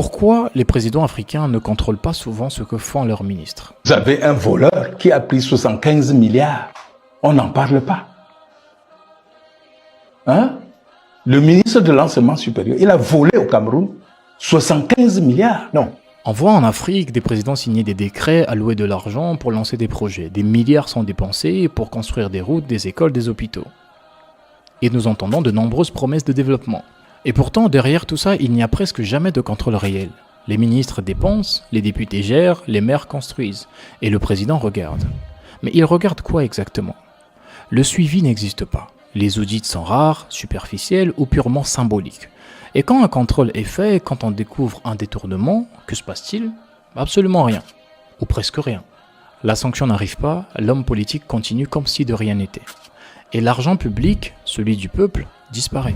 Pourquoi les présidents africains ne contrôlent pas souvent ce que font leurs ministres? Vous avez un voleur qui a pris 75 milliards. On n'en parle pas. Hein? Le ministre de l'enseignement supérieur, il a volé au Cameroun 75 milliards. Non. On voit en Afrique des présidents signer des décrets, allouer de l'argent pour lancer des projets. Des milliards sont dépensés pour construire des routes, des écoles, des hôpitaux. Et nous entendons de nombreuses promesses de développement. Et pourtant, derrière tout ça, il n'y a presque jamais de contrôle réel. Les ministres dépensent, les députés gèrent, les maires construisent. Et le président regarde. Mais il regarde quoi exactement? Le suivi n'existe pas. Les audits sont rares, superficiels ou purement symboliques. Et quand un contrôle est fait, quand on découvre un détournement, que se passe-t-il? Absolument rien. Ou presque rien. La sanction n'arrive pas, l'homme politique continue comme si de rien n'était. Et l'argent public, celui du peuple, disparaît.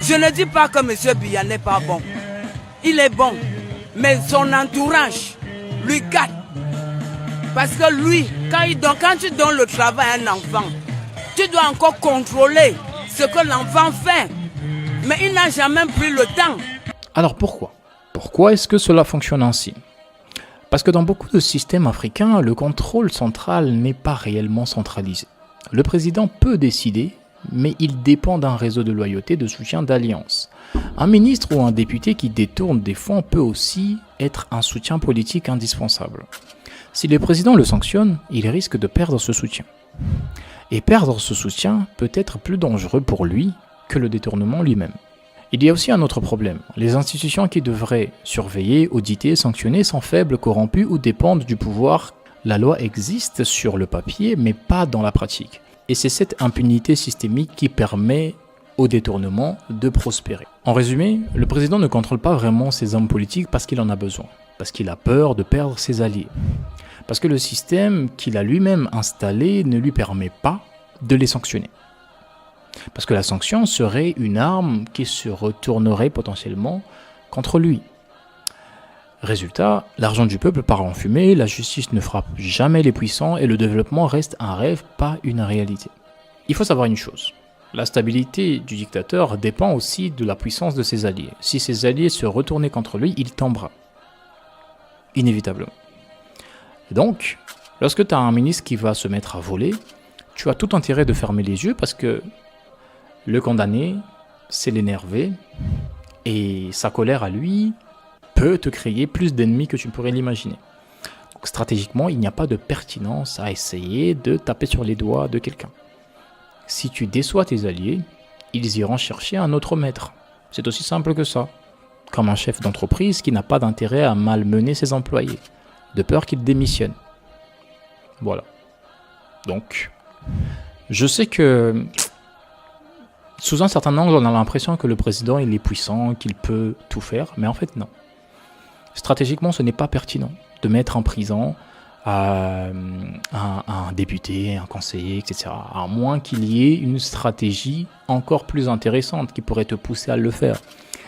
Je ne dis pas que M. Biya n'est pas bon. Il est bon. Mais son entourage lui gâte. Parce que lui, quand tu donnes le travail à un enfant, tu dois encore contrôler ce que l'enfant fait. Mais il n'a jamais pris le temps. Alors pourquoi? Pourquoi est-ce que cela fonctionne ainsi? Parce que dans beaucoup de systèmes africains, le contrôle central n'est pas réellement centralisé. Le président peut décider, mais il dépend d'un réseau de loyauté, de soutien, d'alliance. Un ministre ou un député qui détourne des fonds peut aussi être un soutien politique indispensable. Si le président le sanctionne, il risque de perdre ce soutien. Et perdre ce soutien peut être plus dangereux pour lui que le détournement lui-même. Il y a aussi un autre problème. Les institutions qui devraient surveiller, auditer, sanctionner sont faibles, corrompues ou dépendent du pouvoir. La loi existe sur le papier, mais pas dans la pratique. Et c'est cette impunité systémique qui permet au détournement de prospérer. En résumé, le président ne contrôle pas vraiment ses hommes politiques parce qu'il en a besoin, parce qu'il a peur de perdre ses alliés, parce que le système qu'il a lui-même installé ne lui permet pas de les sanctionner. Parce que la sanction serait une arme qui se retournerait potentiellement contre lui. Résultat, l'argent du peuple part en fumée, la justice ne frappe jamais les puissants et le développement reste un rêve, pas une réalité. Il faut savoir une chose, la stabilité du dictateur dépend aussi de la puissance de ses alliés. Si ses alliés se retournaient contre lui, il tombera. Inévitablement. Donc, lorsque tu as un ministre qui va se mettre à voler, tu as tout intérêt de fermer les yeux parce que le condamné, c'est l'énervé et sa colère à lui peut te créer plus d'ennemis que tu ne pourrais l'imaginer. Donc stratégiquement, il n'y a pas de pertinence à essayer de taper sur les doigts de quelqu'un. Si tu déçois tes alliés, ils iront chercher un autre maître. C'est aussi simple que ça. Comme un chef d'entreprise qui n'a pas d'intérêt à malmener ses employés, de peur qu'ils démissionnent. Voilà. Donc, je sais que sous un certain angle, on a l'impression que le président il est puissant, qu'il peut tout faire, mais en fait non. Stratégiquement, ce n'est pas pertinent de mettre en prison un député, un conseiller, etc. À moins qu'il y ait une stratégie encore plus intéressante qui pourrait te pousser à le faire.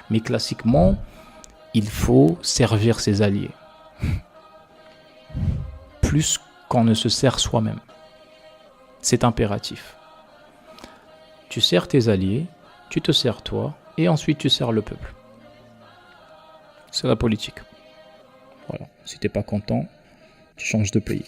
Mais classiquement, il faut servir ses alliés. Plus qu'on ne se sert soi-même. C'est impératif. Tu sers tes alliés, tu te sers toi, et ensuite tu sers le peuple. C'est la politique. Voilà. Si t'es pas content, tu changes de pays.